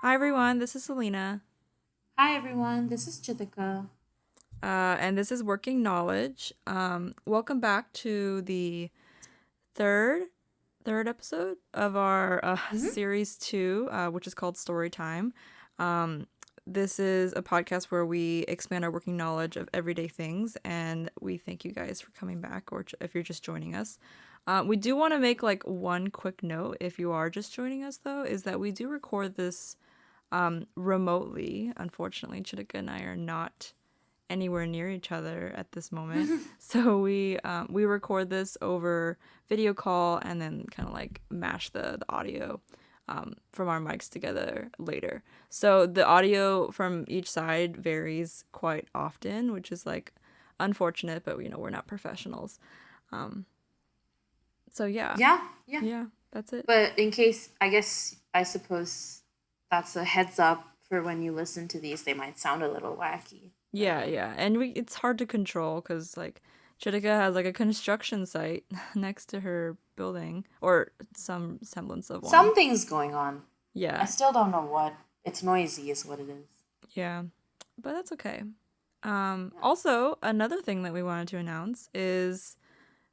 Hi everyone, this is Selena, Hi everyone, this is Chitika. and this is Working Knowledge. Welcome back to the third third episode of our hmm series two, which is called Story Time. Um, this is a podcast where we expand our working knowledge of everyday things, and we thank you guys for coming back, or if you're just joining us. We do want to make like one quick note if you are just joining us, though, is that we do record this remotely. Unfortunately, Chitika and I are not anywhere near each other at this moment. So we record this over video call and then kind of like mash the audio from our mics together later. So the audio from each side varies quite often, which is like unfortunate, but we're not professionals. Um, so yeah, Yeah, yeah. yeah, that's it. But in case, I suppose that's a heads up for when you listen to these, they might sound a little wacky. Yeah, yeah. And it's hard to control because like Chitika has like a construction site next to her building or some semblance of one. Something's going on. I Yeah. still don't know what. It's noisy, is what it is. Yeah. But that's okay. Yeah. Also, another thing that we wanted to announce is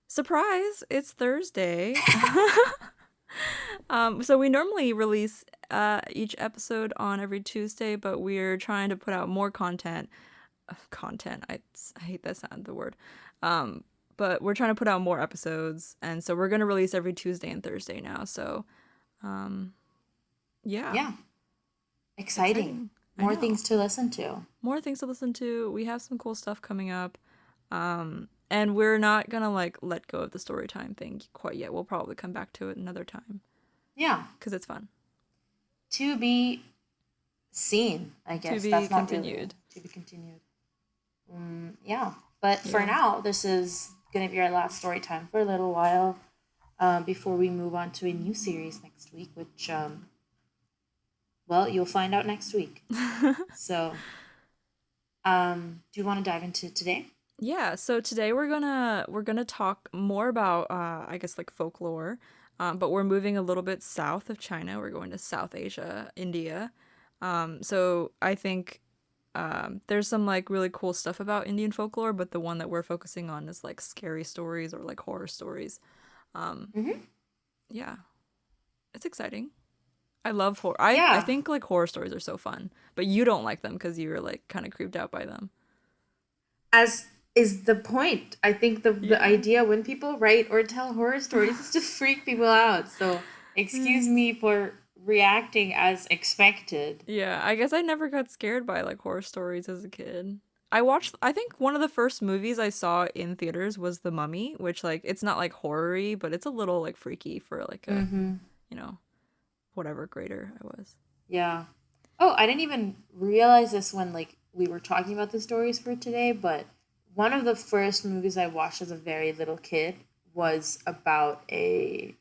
surprise, it's Thursday. So we normally release each episode on every Tuesday, but we're trying to put out more content. I hate that sound, the word. Um, but we're trying to put out more episodes, and so we're gonna release every Tuesday and Thursday now. So, um, yeah, Yeah. Exciting. exciting. I More know. things to listen to. More things to listen to. We have some cool stuff coming up. And we're not gonna like let go of the story time thing quite yet. We'll probably come back to it another time Yeah. because it's fun. To be seen, I To guess. be That's not really continued. to be continued. Yeah, but for Yeah. now, this is going to be our last story time for a little while before we move on to a new series next week, which, well, you'll find out next week. So, do you want to dive into today? Yeah, so today we're gonna talk more about I guess like folklore, but we're moving a little bit south of China. We're going to South Asia, India. So I think there's some like really cool stuff about Indian folklore, but the one that we're focusing on is like scary stories or like horror stories. Um, Mm-hmm. yeah, it's exciting. I love horror. I Yeah, think like horror stories are so fun, but you don't like them because you're like kind of creeped out by them. as is the point. I think the Yeah. idea when people write or tell horror stories is to freak people out. So, excuse me for reacting as expected. Yeah, I guess I never got scared by like horror stories as a kid. I think one of the first movies I saw in theaters was The Mummy, which like it's not like horror-y, but it's a little like freaky for like a, Mm-hmm. you know, whatever grader I was. Yeah. Oh, I didn't even realize this when like we were talking about the stories for today, but one of the first movies I watched as a very little kid was about a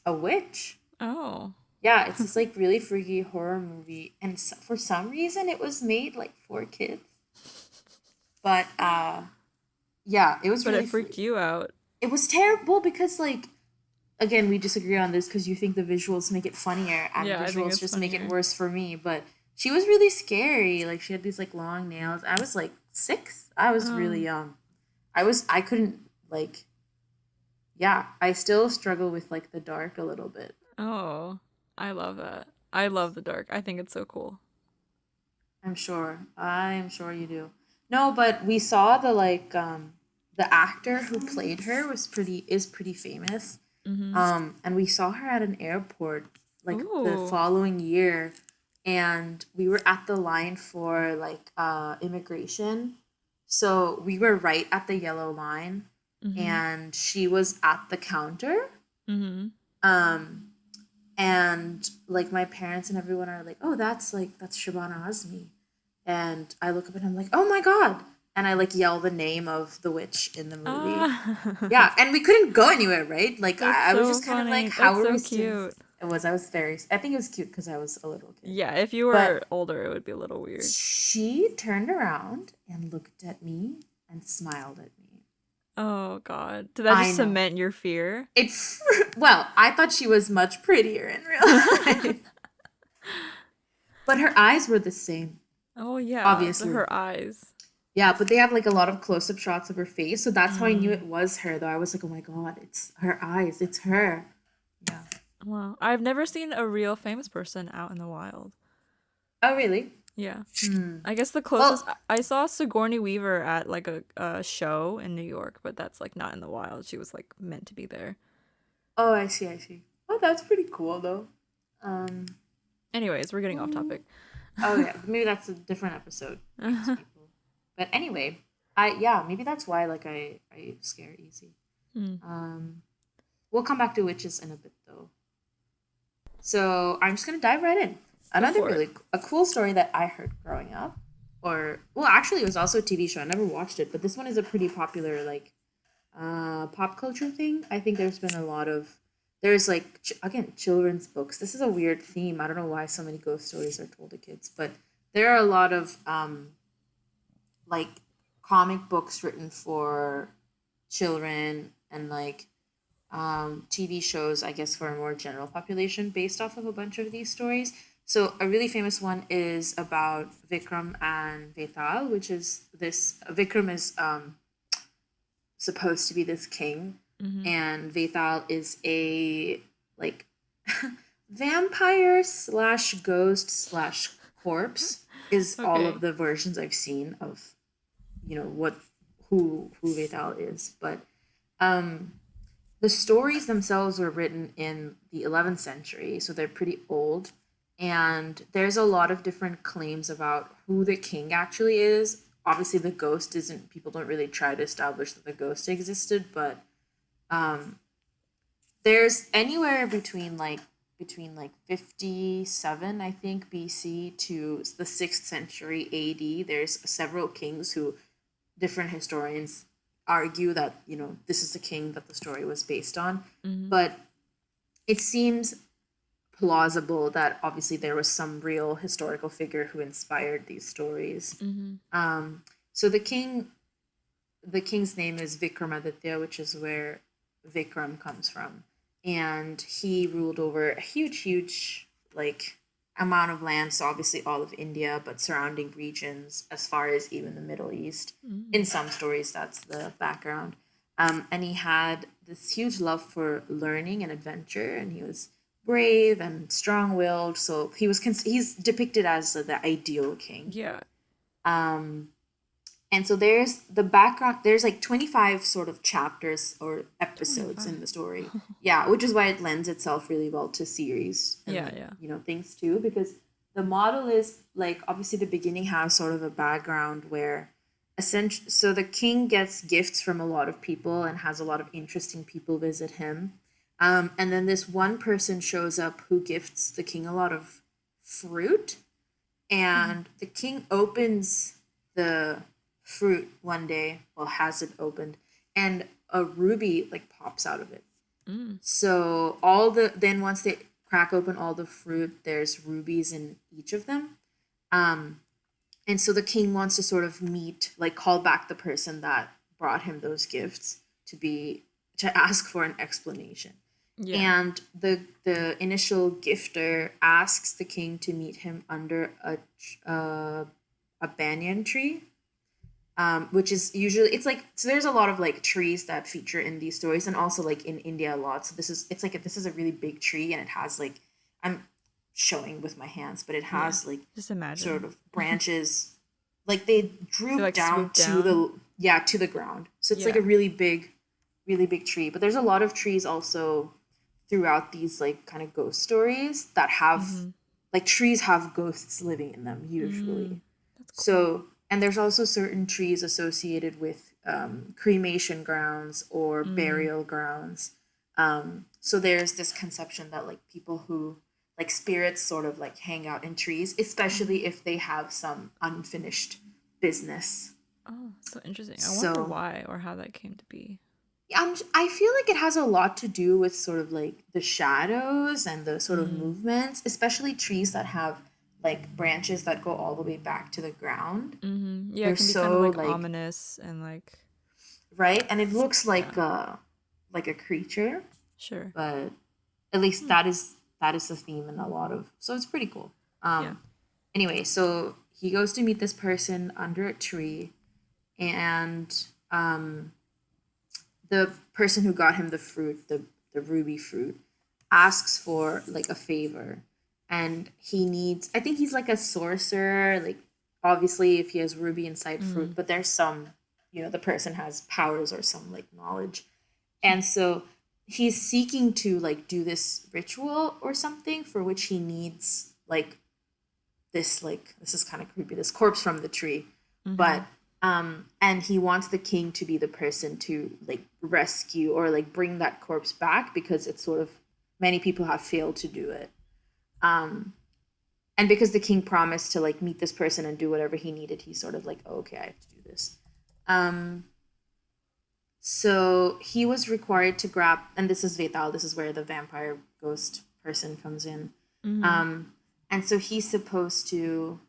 witch. Oh. Yeah, it's this like really freaky horror movie, and for some reason it was made like for kids. But yeah, it was But really it freaked you out. it was terrible because like again, we disagree on this because you think the visuals make it funnier and Yeah, I think visuals it's just make it funnier. worse for me. But she was really scary. Like she had these like long nails. I was like 6. I was really Oh. young. I couldn't like yeah, I still struggle with like the dark a little bit. Oh. I love that. I love the dark. I think it's so cool. I'm sure. I am sure you do. No, but we saw the actor who played her is pretty famous. Mm-hmm. And we saw her at an airport like the Ooh. following year, and we were at the line for like immigration. So we were right at the yellow line, Mm-hmm. and she was at the counter. Mm-hmm. Um, and like my parents and everyone are like, "Oh, that's Shabana Azmi," and I look up and I'm like, "Oh my god!" And I like yell the name of the witch in the movie. Ah. Yeah, and we couldn't go anywhere, right? Like That's I was so just kind of like, funny. how That's are we so supposed? cute. I was very. I think it was cute because I was a little kid. Yeah, if you But were older, it would be a little weird. she turned around and looked at me and smiled at me. Oh God. Did that I just know. cement your fear? It's well, I thought she was much prettier in real life. But her eyes were the same, Oh yeah, obviously. her eyes. Yeah, but they have like a lot of close-up shots of her face, so that's how I knew Mm. it was her. Though I was like, oh my god, it's her eyes, it's her. Yeah. Wow, I've never seen a real famous person out in the wild. Oh really? Yeah. Hmm. I guess the closest Well, I saw Sigourney Weaver at like a show in New York, but that's like not in the wild. She was like meant to be there. oh, I see, I see. Oh, that's pretty cool though. Um. Anyways, we're getting off mm, topic. Oh yeah, maybe that's a different episode. Famous people. But anyway, maybe that's why like I scare easy. Hmm. Um. We'll come back to witches in a bit though. So I'm just gonna dive right in. Go Another for it. really a cool story that I heard growing up, or well, actually, it was also a TV show. I never watched it, but this one is a pretty popular like pop culture thing. I think there's been a lot of there's like again children's books. This is a weird theme. I don't know why so many ghost stories are told to kids, but there are a lot of like comic books written for children and like TV shows, I guess, for a more general population based off of a bunch of these stories. So, a really famous one is about Vikram and Vetal, which is this Vikram is supposed to be this king, Mm-hmm. and Vetal is a like vampire slash ghost slash corpse, is all of Okay. the versions I've seen of what who Vetal is. But um the stories themselves were written in the 11th century, so they're pretty old. And there's a lot of different claims about who the king actually is. Obviously, the ghost isn't, people don't really try to establish that the ghost existed, but um, there's anywhere between like 57 I think BC to the 6th century AD. There's several kings who different historians argue that this is the king that the story was based on, Mm-hmm. but it seems plausible that obviously there was some real historical figure who inspired these stories. Mm-hmm. So the king's name is Vikramaditya, which is where Vikram comes from, and he ruled over a huge like amount of land. So obviously all of India, but surrounding regions as far as even the Middle East. Mm-hmm. In some stories, that's the background. And he had this huge love for learning and adventure, and he was brave and strong-willed. So he's depicted as the ideal king. Yeah. Um, and so there's the background, there's like 25 sort of chapters or episodes 25. in the story. Yeah, which is why it lends itself really well to series and Yeah, like, yeah. things too, because the model is like obviously the beginning has sort of a background where essentially so the king gets gifts from a lot of people and has a lot of interesting people visit him. And then this one person shows up who gifts the king a lot of fruit, Mm. and the king opens the fruit one day, well, has it opened, and a ruby like pops out of it. Mm. So once they crack open all the fruit, there's rubies in each of them. um and so the king wants to sort of meet, like call back the person that brought him those gifts to ask for an explanation. Yeah. And the initial gifter asks the king to meet him under a banyan tree, which is usually, it's like, so there's a lot of like trees that feature in these stories, and also like in India a lot. So this is a really big tree, and it has like, I'm showing with my hands, but it Yeah. has like Just sort imagine. of branches, like they They droop like down swoop to down. the ground. So it's like a Yeah. really big tree. But there's a lot of trees also throughout these like kind of ghost stories that have, Mm-hmm. like, trees have ghosts living in them usually. Mm. That's cool. So, and there's also certain trees associated with cremation grounds or Mm. burial grounds. So there's this conception that like people who, like, spirits sort of like hang out in trees, Oh. especially if they have some unfinished business. Oh, so interesting. I wonder So why or how that came to be. I feel like it has a lot to do with sort of like the shadows and the sort of Mm. movements, especially trees that have like branches that go all the way back to the ground. Mm-hmm. Yeah, it They're can be kind of so like like, ominous and like right, and it looks yeah, like a creature, sure. but at least Hmm. that is the theme in a lot of, so it's pretty cool. Yeah. Anyway, so he goes to meet this person under a tree, and the person who got him the fruit, the ruby fruit, asks for like a favor. And he needs, I think he's like a sorcerer, like obviously if he has ruby inside fruit, Mm. but there's some, the person has powers or some like knowledge. And so he's seeking to like do this ritual or something for which he needs like this is kind of creepy, this corpse from the tree. Mm-hmm. But and he wants the king to be the person to like rescue or like bring that corpse back, because it's sort of, many people have failed to do it. um and because the king promised to like meet this person and do whatever he needed, he's sort of like, oh, okay, I have to do this. um so he was required to grab, and this is Vetal, this is where the vampire ghost person comes in. Mm-hmm. um and so he's supposed to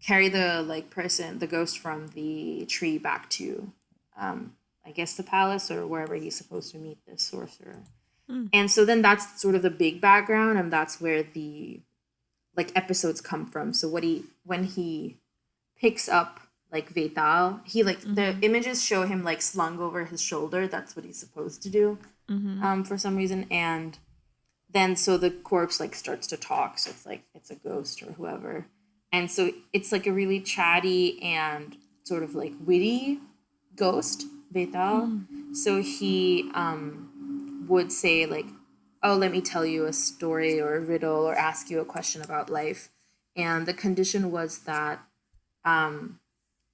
carry the like person, the ghost from the tree back to, I guess the palace or wherever he's supposed to meet this sorcerer. Mm. And so then that's sort of the big background, and that's where the like episodes come from. So what he when he picks up like Vetal, he like, the Mm-hmm. images show him like slung over his shoulder. That's what he's supposed to do, Mm-hmm. for some reason. And then so the corpse like starts to talk, so it's like it's a ghost or whoever. And so it's like a really chatty and sort of like witty ghost, Betal. Mm. So he would say like, oh, let me tell you a story or a riddle or ask you a question about life. And the condition was that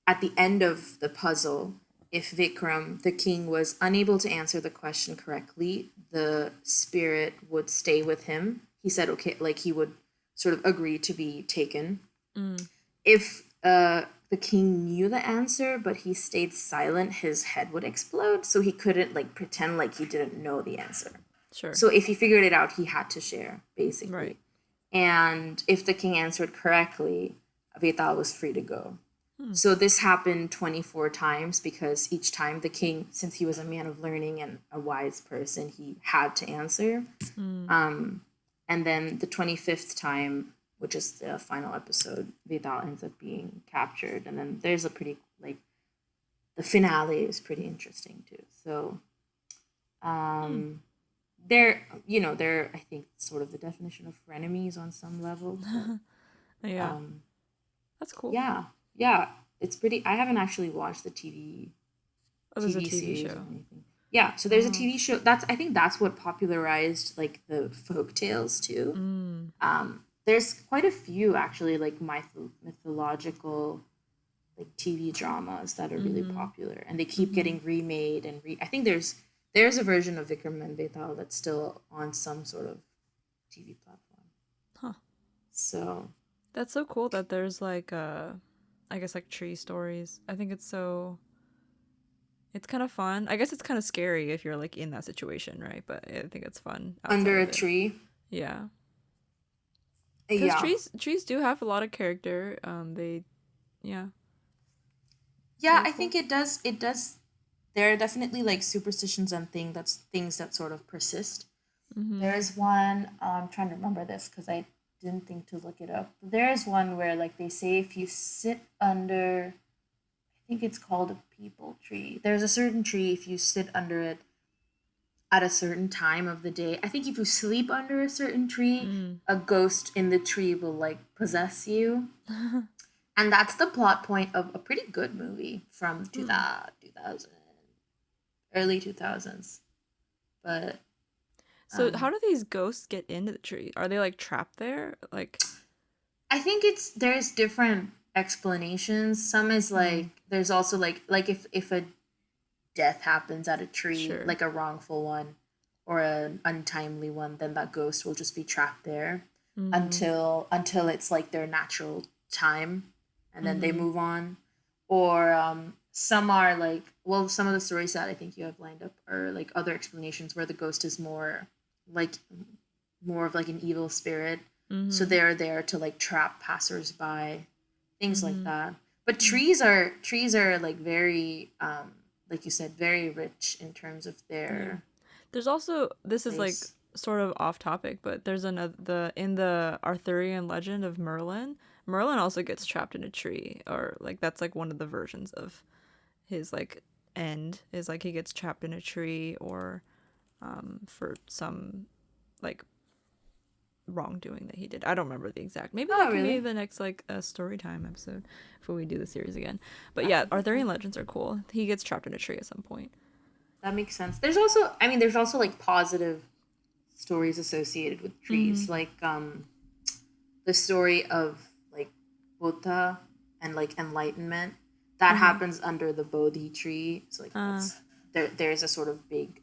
at the end of the puzzle, if Vikram, the king, was unable to answer the question correctly, the spirit would stay with him. He said, okay, like he would sort of agree to be taken. Mm. If the king knew the answer, but he stayed silent, his head would explode. So he couldn't like pretend like he didn't know the answer. Sure. So if he figured it out, he had to share, Right. basically. And if the king answered correctly, Vetal was free to go. Hmm. So this happened 24 times, because each time the king, since he was a man of learning and a wise person, he had to answer. Mm. And then the 25th time, which is the final episode, Vidal ends up being captured. And then there's a pretty, like, the finale is pretty interesting too. So Hmm. they're, I think, sort of the definition of frenemies on some level. But, Yeah. That's cool. yeah, yeah, it's pretty. I haven't actually watched the Oh, there's a TV TV series or show. anything. Yeah, so there's a Oh. TV show. I think that's what popularized like the folk tales too. Mm. There's quite a few actually, like mythological like TV dramas that are really Mm-hmm. popular, and they keep Mm-hmm. getting remade and I think there's a version of Vikram and Betal that's still on some sort of TV platform. Huh. So That's so cool that there's like I guess like tree stories. I think it's kind of fun. I guess it's kind of scary if you're like in that situation, right? But I think it's fun outside under a of it. tree, Yeah. Cuz yeah, trees do have a lot of character. They yeah, yeah. very I cool. think it does. It does. There are definitely like superstitions and things that sort of persist. Mhm. There is one. I'm trying to remember this because I didn't think to look it up. There is one where like they say if you sit under, I think it's called a people tree. There's a certain tree, if you sit under it at a certain time of the day. I think if you sleep under a certain tree, Mm. a ghost in the tree will like possess you. And that's the plot point of a pretty good movie from Hmm. 2000, early 2000s. But So how um do these ghosts get into the tree? Are they like trapped there? Like I think there's different explanations. Some is mm, like there's also like if a death happens at a tree, sure. like a wrongful one or an untimely one, then that ghost will just be trapped there Mhm. until it's like their natural time, and then they Mhm. move on. Or some are like, well, some of the stories that I think you have lined up are like other explanations where the ghost is like more of like an evil spirit, so Mhm. they're there to like trap passersby, things like Mhm. that. But Mm. trees are like very like you said, very rich in terms of Yeah. their There's also this is like place. sort of off topic, but there's in the Arthurian legend of Merlin. Merlin also gets trapped in a tree, or like that's like one of the versions of his like end is like he gets trapped in a tree, or for some like wrongdoing that he did. I don't remember the exact. Maybe Oh, that can be really? the next like story time episode before we do the series again. But yeah, Arthurian legends are cool. He gets trapped in a tree at some point. That makes sense. There's also, I mean, there's also like positive stories associated with trees, like the story of like Buddha and like enlightenment that happens under the Bodhi tree. So like that's there's a sort of big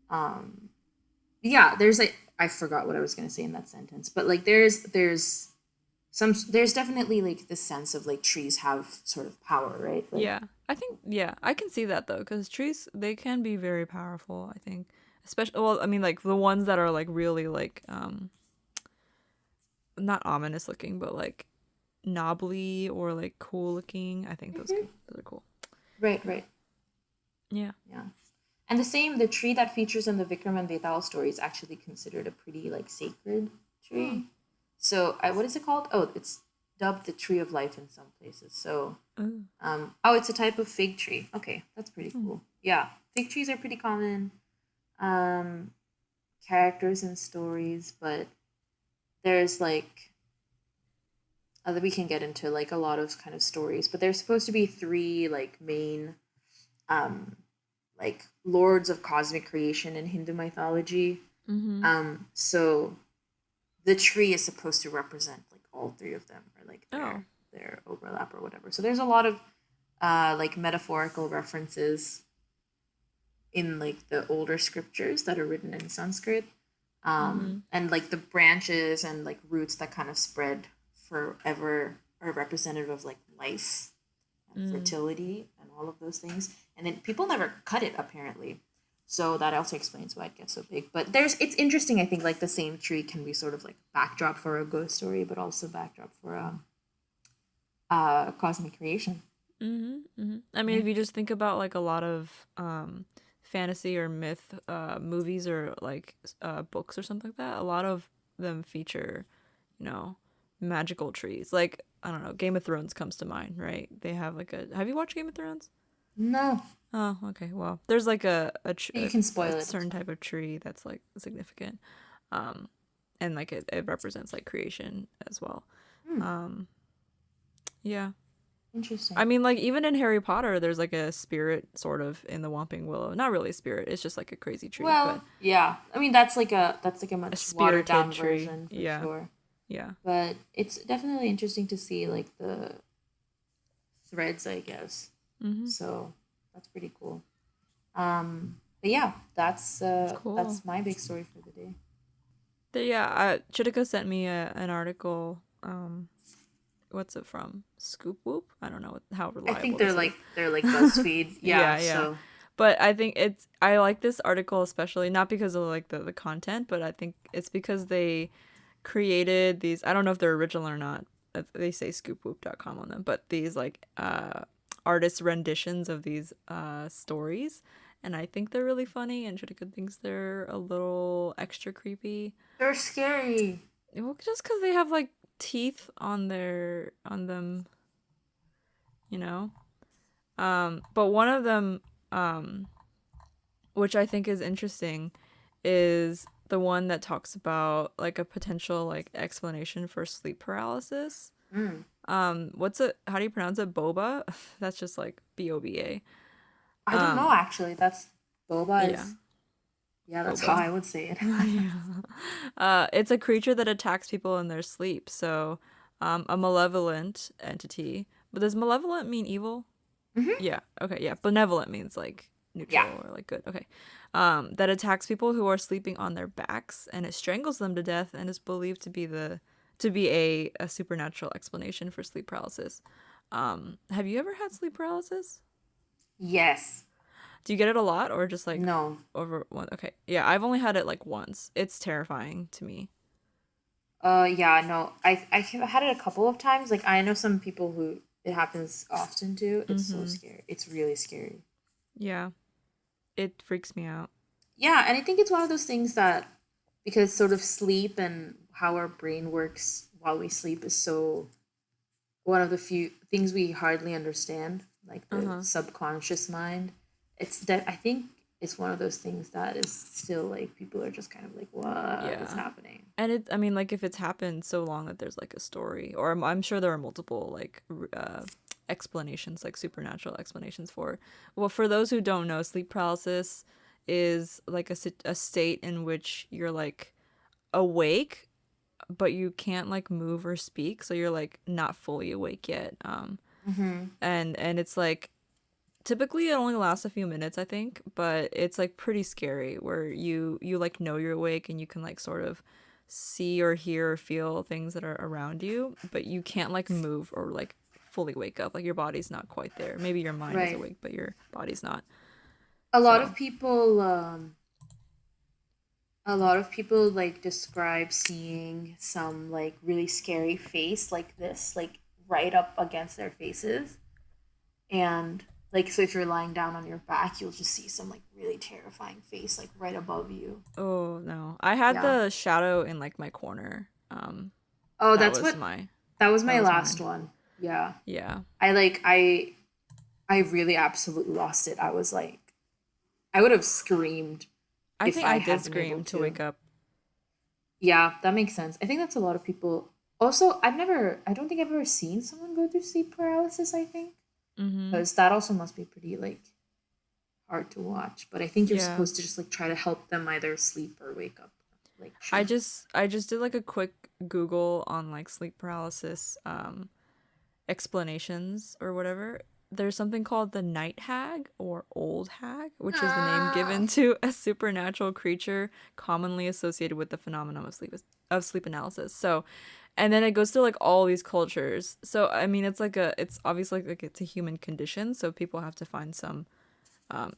um yeah, there's like I forgot what I was gonna say in that sentence, but like there's definitely like this sense of like trees have sort of power, right? Like Yeah, I think I can see that though, because trees they can be very powerful. I think, especially well, I mean like the ones that are like really like not ominous looking, but like knobbly or like cool looking. I think those are cool. right, right. Yeah. Yeah. And the tree that features in the Vikram and Betal story is actually considered a pretty like sacred Oh. tree. So, what is it called? Oh, it's dubbed the tree of life in some places. So, Oh. oh, it's a type of fig tree. Okay, that's pretty cool. Yeah, fig trees are pretty common um, characters in stories, but there's like we can get into like a lot of kind of stories, but there's supposed to be three like main um, like lords of cosmic creation in Hindu mythology. Mm-hmm. So the tree is supposed to represent like all three of them, or like Oh. their overlap or whatever. So there's a lot of like metaphorical references in like the older scriptures that are written in Sanskrit, Mm-hmm. and like the branches and like roots that kind of spread forever are representative of like life and Mm. fertility and all of those things. And then people never cut it apparently. So that also explains why it gets so big. But it's interesting, I think, like the same tree can be sort of like backdrop for a ghost story, but also backdrop for cosmic creation. Mm-hmm. Mm-hmm. I mean, Yeah. if you just think about like a lot of fantasy or myth movies or like books or something like that, a lot of them feature, you know, magical trees. Like I don't know, Game of Thrones comes to mind, right? They have like a. Have you watched Game of Thrones? No, Oh, okay. Well, there's like you can a spoil it. It's certain fine. type of tree that's like significant, um, and like it represents like creation as well. Hmm, Um, yeah. I interesting. mean, like even in Harry Potter, there's like a spirit sort of in the Whomping Willow. Not really a spirit; it's just like a crazy tree, but Well, yeah. I mean, that's like a a much watered spirited down tree. version for Yeah, sure. yeah. But it's definitely interesting to see like the threads, I guess. Mm-hmm. So that's pretty cool. But yeah, Cool. that's my big story for the day. Yeah, Chitika sent me an article. What's it from? Scoop Whoop? I don't know how I think reliable this is. they're like BuzzFeed. Yeah, Yeah, yeah. so But I think I like this article especially not because of like the content, but I think it's because they created these. I don't know if they're original or not. They say scoopwhoop.com on them, but these like artist renditions of these stories, and I think they're really funny. And Chitika thinks they're a little extra creepy. they're scary. Well, just because they have like teeth on them, you know. But one of them, which I think is interesting, is the one that talks about like a potential like explanation for sleep paralysis. Mm. What's it? How do you pronounce it? Boba? That's just like BOBA. I don't know Um, actually. That's boba yeah, is yeah, that's how boba. I would say it. Yeah. It's a creature that attacks people in their sleep. So, a malevolent entity. But does malevolent mean evil? Hmm. Yeah. Okay. Yeah. Benevolent means like Yeah. neutral or like good. Okay. That attacks people who are sleeping on their backs and it strangles them to death and is believed to be a supernatural explanation for sleep paralysis. Have you ever had sleep paralysis? Yes. Do you get it a lot or just like No. over one? Okay. Yeah, I've only had it like once. It's terrifying to me. Yeah, no. I've had it a couple of times. Like I know some people who it happens often to. It's so Mm-hmm. scary. It's really scary. Yeah. It freaks me out. Yeah, and I think it's one of those things that, because sort of sleep and how our brain works while we sleep is so one of the few things we hardly understand, like the Uh-huh. subconscious mind. It's that I think it's one of those things that is still like people are just kind of like, what is Yeah. happening? And I mean, like, if it's happened so long that there's like a story, or I'm sure there are multiple like explanations, like supernatural explanations for. Well, for those who don't know, sleep paralysis is like a state in which you're like awake, but you can't like move or speak, so you're like not fully awake yet. Mm-hmm. And it's like typically it only lasts a few minutes, I think, but it's like pretty scary where you like know you're awake and you can like sort of see or hear or feel things that are around you, but you can't like move or like fully wake up. Like your body's not quite there. Maybe your mind is Right. awake, but your body's not. A lot So, of people, a lot of people like describe seeing some like really scary face like this, like right up against their faces. And like, so if you're lying down on your back, you'll just see some like really terrifying face like right above you. oh no. I had Yeah. the shadow in like my corner. Oh, That that's was what my that was that my was last mine. one. Yeah. Yeah. I like I really absolutely lost it. I was like I would have screamed I if think I I did had been able scream to to. wake up. Yeah, that makes sense. I think that's a lot of people. Also, I don't think I've ever seen someone go through sleep paralysis, I think. Mhm. Because that also must be pretty, like, hard to watch. But I think you're Yeah. supposed to just, like, try to help them either sleep or wake up, like, I choose. just I just did like a quick Google on like sleep paralysis explanations or whatever. There's something called the night hag or old hag, which is the name Ah. given to a supernatural creature commonly associated with the phenomenon of sleep analysis. So, and then it goes through like all these cultures. So, I mean, it's obviously like it's a human condition, so people have to find some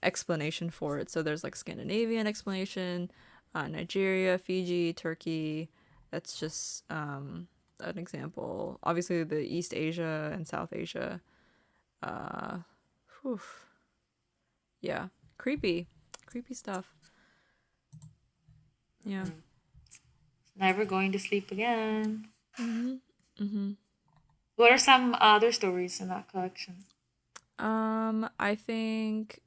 explanation for it. So there's like Scandinavian explanation, Nigeria, Fiji, Turkey. That's just an example. Obviously, the East Asia and South Asia. Uh, whew, yeah, creepy, creepy stuff. Yeah. Never going to sleep again. Mhm. Mhm. What are some other stories in that collection? I think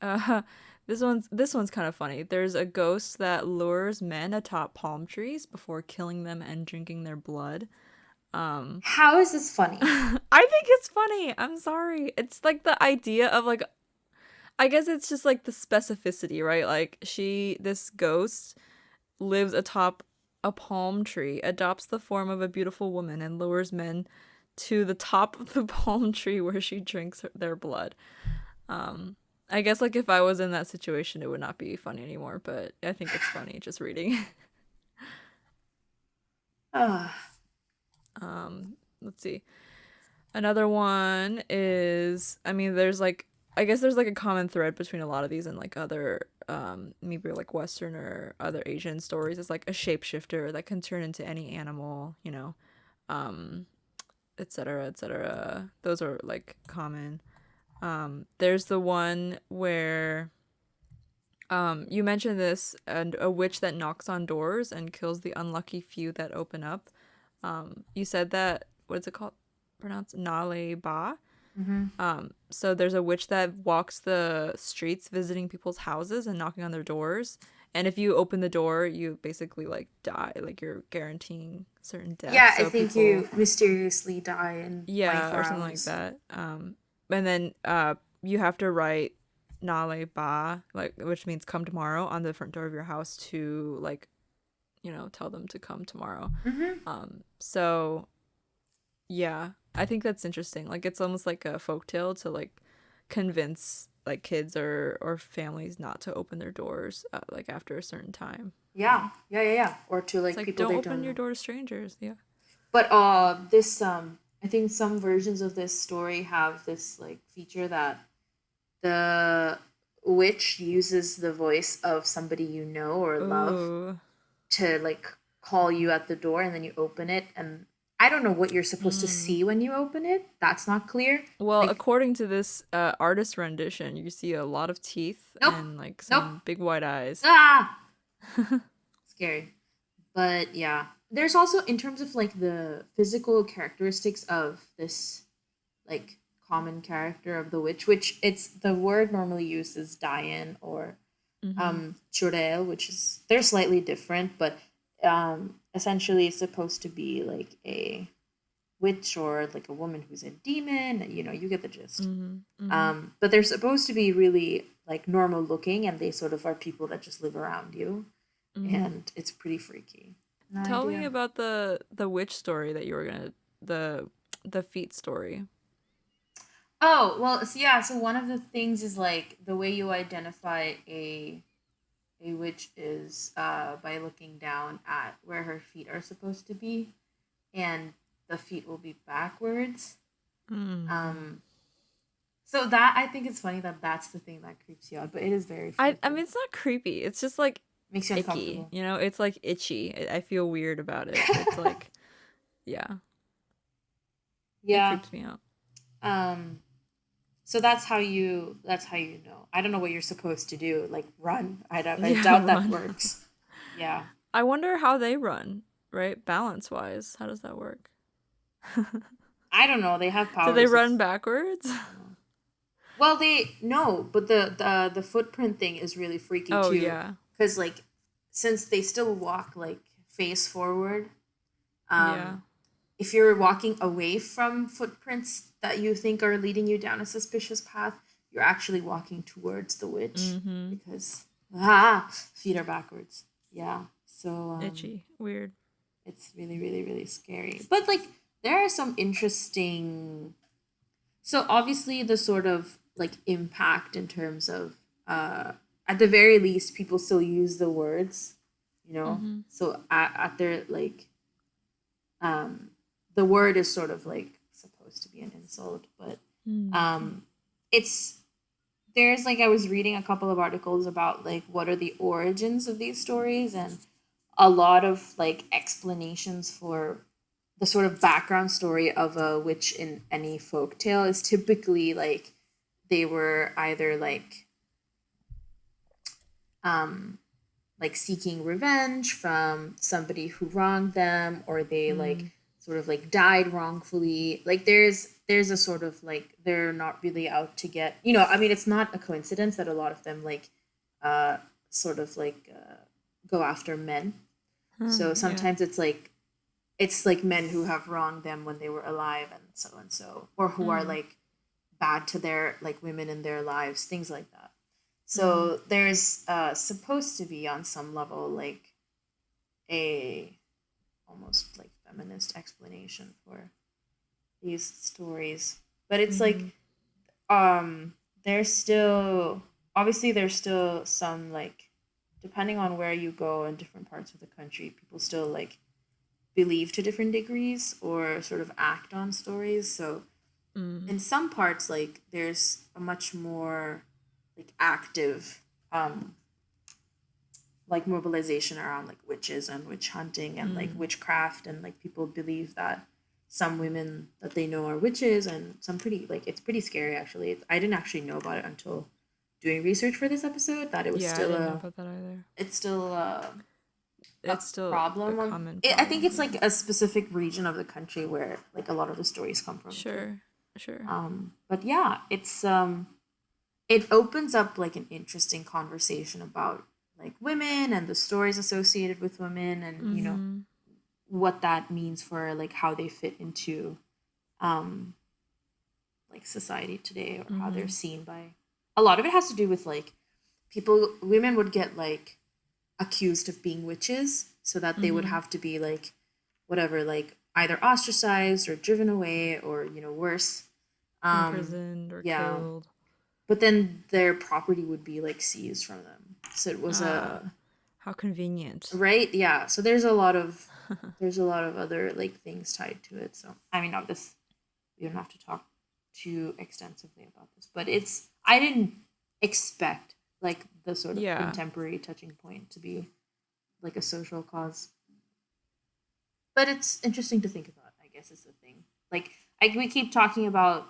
this one's kind of funny. There's a ghost that lures men atop palm trees before killing them and drinking their blood. Um, How is this funny? I think it's funny. I'm sorry. It's like the idea of like I guess it's just like the specificity, right? Like this ghost lives atop a palm tree, adopts the form of a beautiful woman and lures men to the top of the palm tree where she drinks their blood. Um I guess like if I was in that situation it would not be funny anymore, but I think it's funny just reading. Ah. Let's see. Another one is, I mean, I guess there's like a common thread between a lot of these and like other, maybe like Western or other Asian stories. It's like a shapeshifter that can turn into any animal, um, etc., etc. Those are like common. There's the one where, you mentioned this, and a witch that knocks on doors and kills the unlucky few that open up. You said that, what is it called? Pronounced Nale Ba. Mm-hmm. So there's a witch that walks the streets visiting people's houses and knocking on their doors. And if you open the door, you basically like die. Like you're guaranteeing certain death. Yeah, I So think people, you mysteriously die in yeah, blank or something like rounds. that. And then you have to write Nale Ba, like which means come tomorrow, on the front door of your house to like, tell them to come tomorrow. Mm-hmm. So yeah, I think that's interesting. Like it's almost like a folktale to like convince like kids or families not to open their doors like after a certain time. Yeah, yeah, yeah, yeah. Or to It's like like people don't they open don't your know. door to strangers. Yeah. But this I think some versions of this story have this like feature that the witch uses the voice of somebody you know or love Oh. to like call you at the door, and then you open it, and I don't know what you're supposed to Mm. see when you open it. That's not clear. Well, Like, according to this artist rendition, you see a lot of teeth nope, and like nope, some big white eyes. ah, scary. But yeah, there's also in terms of like the physical characteristics of this like common character of the witch, which it's the word normally used is Diane or Mm-hmm. Churel, which is they're slightly different, but essentially it's supposed to be like a witch or like a woman who's a demon. You know, you get the gist. Mm-hmm. Mm-hmm. But they're supposed to be really like normal looking, and they sort of are people that just live around you, Mm-hmm. and it's pretty freaky. No Tell me idea. about the witch story that you were gonna the the feet story. Oh well, so yeah. So one of the things is like the way you identify a witch is by looking down at where her feet are supposed to be, and the feet will be backwards. Mm. Um, so that I think it's funny that that's the thing that creeps you out, but it is very I freaky. mean, it's not creepy. It's just like Makes you icky. uncomfortable. You know, it's like itchy. I feel weird about it. It's like, yeah, it Yeah. creeps me out. Um. So that's how you know. I don't know what you're supposed to do. Like run. I Yeah, doubt that run. works. Yeah. I wonder how they run, right? Balance wise, how does that work? I don't know. They have Do they powers. run It's backwards? I don't know. Well, they no, but the footprint thing is really freaky Oh too, yeah, because like since they still walk like face forward, yeah. um, if you're walking away from footprints that you think are leading you down a suspicious path, you're actually walking towards the witch Mm-hmm. because feet are backwards. Yeah, so Itchy, weird. it's really really really scary. But like there are some interesting so obviously the sort of like impact in terms of at the very least people still use the words, you know. Mm-hmm. So at their like um the word is sort of like supposed to be an insult, but Mm-hmm. um it's there's like I was reading a couple of articles about like what are the origins of these stories and a lot of like explanations for the sort of background story of a witch in any folk tale is typically like they were either um like seeking revenge from somebody who wronged them or they like Mm. sort of like died wrongfully like there's a sort of like they're not really out to get you know I mean it's not a coincidence that a lot of them like uh sort of like go after men Huh, so yeah. sometimes it's like men who have wronged them when they were alive and so or who are Mm. like bad to their like women in their lives things like that Mm-hmm. so there's supposed to be on some level like a almost like feminist explanation for these stories but it's like Mm-hmm. there's still obviously there's still some like depending on where you go in different parts of the country people still like believe to different degrees or sort of act on stories. So Mm. in some parts, like there's a much more like active like mobilization around like witches and witch hunting and like Mm. witchcraft and like people believe that some women that they know are witches and some pretty like it's pretty scary actually. I didn't actually know about it until doing research for this episode that it was Yeah, I still didn't know a about that either. it's still a It's still a problem on common I think problem, it's yeah. like a specific region of the country where like a lot of the stories come from too Sure, sure. but yeah it's it opens up like an interesting conversation about like women and the stories associated with women and you know Mm-hmm. what that means for like how they fit into um like society today or how they're Mm-hmm. seen by a lot of it has to do with like people women would get like accused of being witches so that they would Mm-hmm. have to be like whatever like either ostracized or driven away or you know worse Imprisoned or yeah killed. but then their property would be like seized from them so it was Ah, a how convenient. right yeah so there's a lot of other like things tied to it so I mean not this we don't have to talk too extensively about this but it's I didn't expect like the sort of Yeah. contemporary touching point to be like a social cause but it's interesting to think about I guess is the thing. Like we keep talking about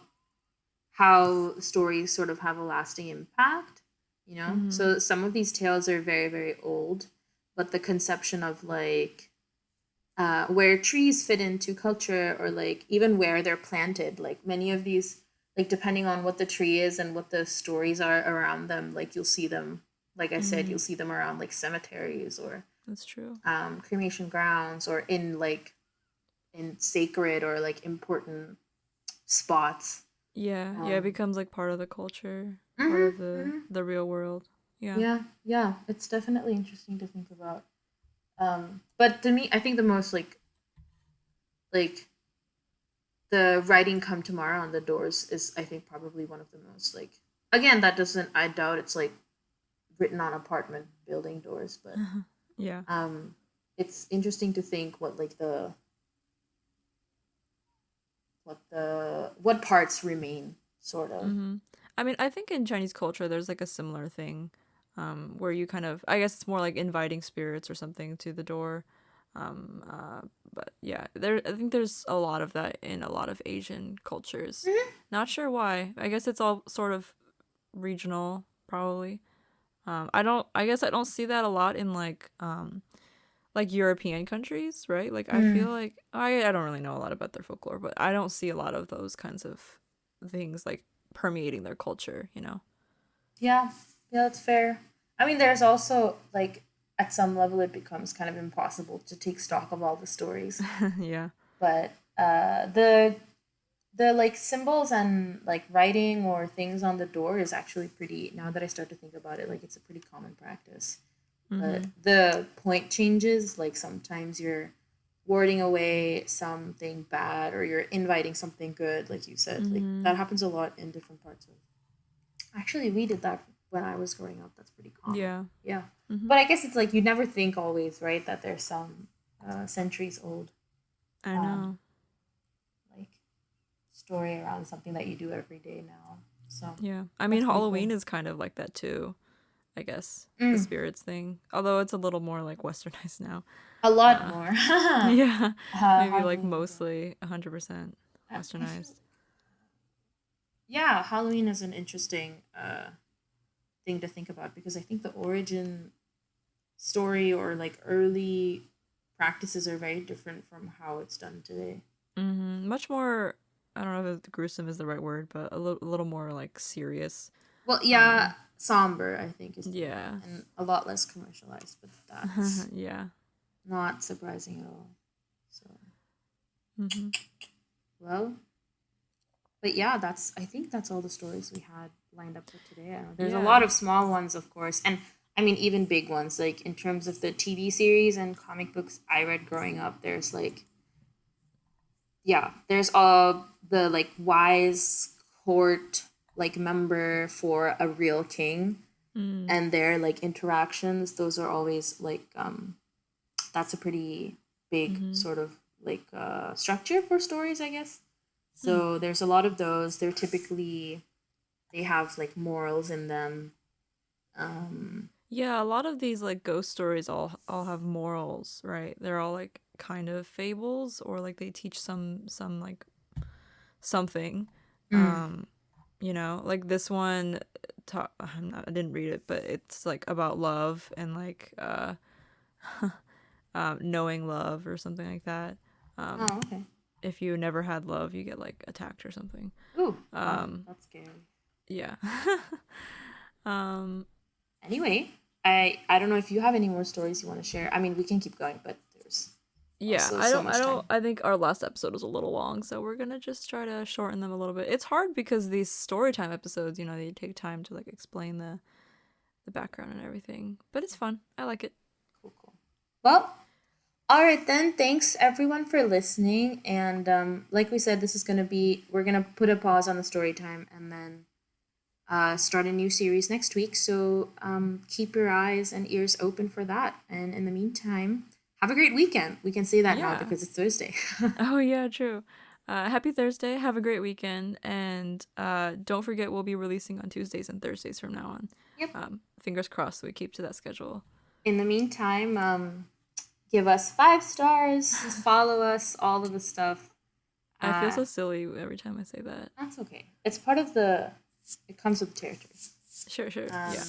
how stories sort of have a lasting impact, you know? Mm-hmm. So some of these tales are very, very old, but the conception of like where trees fit into culture or like even where they're planted, like many of these, like depending on what the tree is and what the stories are around them, like you'll see them, like I said, Mm-hmm. you'll see them around like cemeteries or That's true. cremation grounds or in like in sacred or like important spots. Yeah, yeah, it Um, becomes like part of the culture, part mhm, of the mhm. the real world. Yeah. Yeah, yeah, it's definitely interesting to think about. But to me, I think the most like the writing "Come Tomorrow" on the doors is, I think, probably one of the most like. Again, that doesn't. I doubt it's like written on apartment building doors, but Yeah. um, it's interesting to think what like what parts remain sort of. Mm-hmm. I mean, I think in Chinese culture, there's like a similar thing, where you kind of, I guess it's more like inviting spirits or something to the door. Um, uh, but yeah, I think there's a lot of that in a lot of Asian cultures. Mhm. Not sure why. I guess it's all sort of regional, probably. I guess I don't see that a lot in like European countries, right? Like I Mm. feel like I don't really know a lot about their folklore, but I don't see a lot of those kinds of things like permeating their culture, you know? Yeah, yeah, that's fair. I mean, there's also like at some level it becomes kind of impossible to take stock of all the stories, Yeah. but the like symbols and like writing or things on the door is actually pretty. Now that I start to think about it, like it's a pretty common practice. But Mhm. the point changes. Like sometimes you're warding away something bad, or you're inviting something good, like you said. Like that Mhm. happens a lot in different parts of. Actually, we did that when I was growing up. That's pretty common. Yeah. Yeah. Mhm. But I guess it's like you never think always, right, that there's some centuries old I um, know. like story around something that you do every day now. So Yeah. I mean, that's pretty cool. Halloween is kind of like that too, I guess. The Mm, spirits thing. Although it's a little more like westernized now. a lot Uh more. yeah. Maybe like Halloween is mostly 100% I feel, westernized. yeah, Halloween is an interesting thing to think about because I think the origin story or like early practices are very different from how it's done today. Much more, I don't know if gruesome is the right word, but a little more like serious. Well, yeah, Um somber, I think is the word, yeah. and a lot less commercialized, but that's Yeah. not surprising at all. So, Mhm. well, but yeah, that's I think that's all the stories we had lined up for today. I don't know. There's a lot Yeah. of small ones, of course, and I mean even big ones. Like in terms of the TV series and comic books I read growing up, there's like there's the like wise court like member for a real king Mm. and their like interactions. Those are always like that's a pretty big Mhm. sort of like structure for stories, I guess. Hmm. So there's a lot of those. They have like morals in them. Um, Yeah, a lot of these like ghost stories all have morals, right? They're all like kind of fables or like they teach some like something. mm, Um, you know, like this one I didn't read it, but it's like about love and like knowing love or something like that. oh, Um, okay. if you never had love, you get like attacked or something. Ooh, wow, Um, that's scary. yeah. um, Anyway, I don't know if you have any more stories you want to share. I mean, we can keep going, but there's yeah, also so I much don't time. I think our last episode was a little long, so we're gonna just try to shorten them a little bit. It's hard because these story time episodes, you know, they take time to like explain the background and everything. But it's fun. I like it. Cool, cool. Well, all right then. Thanks everyone for listening. And like we said, this is gonna be we're gonna put a pause on the story time and then start a new series next week. So keep your eyes and ears open for that. And in the meantime, have a great weekend. We can say that now Yeah. because it's Thursday. Oh yeah, true. Happy Thursday. Have a great weekend, and don't forget we'll be releasing on Tuesdays and Thursdays from now on. Yep. Fingers crossed we keep to that schedule. In the meantime, give us 5 stars, follow us, all of the stuff. I feel so silly every time I say that. That's okay. It's part of the. It comes with the territory. Sure. Yeah.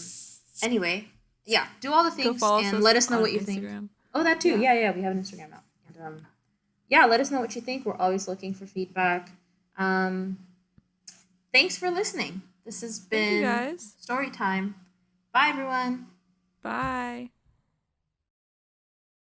Anyway, yeah, do all the Go things follow and us let us know on what you think. Instagram. Oh, that too. Yeah. Yeah, we have an Instagram now. And yeah, let us know what you think. We're always looking for feedback. Thanks for listening. This has Thank you been guys. Story Time. Bye, everyone. Bye.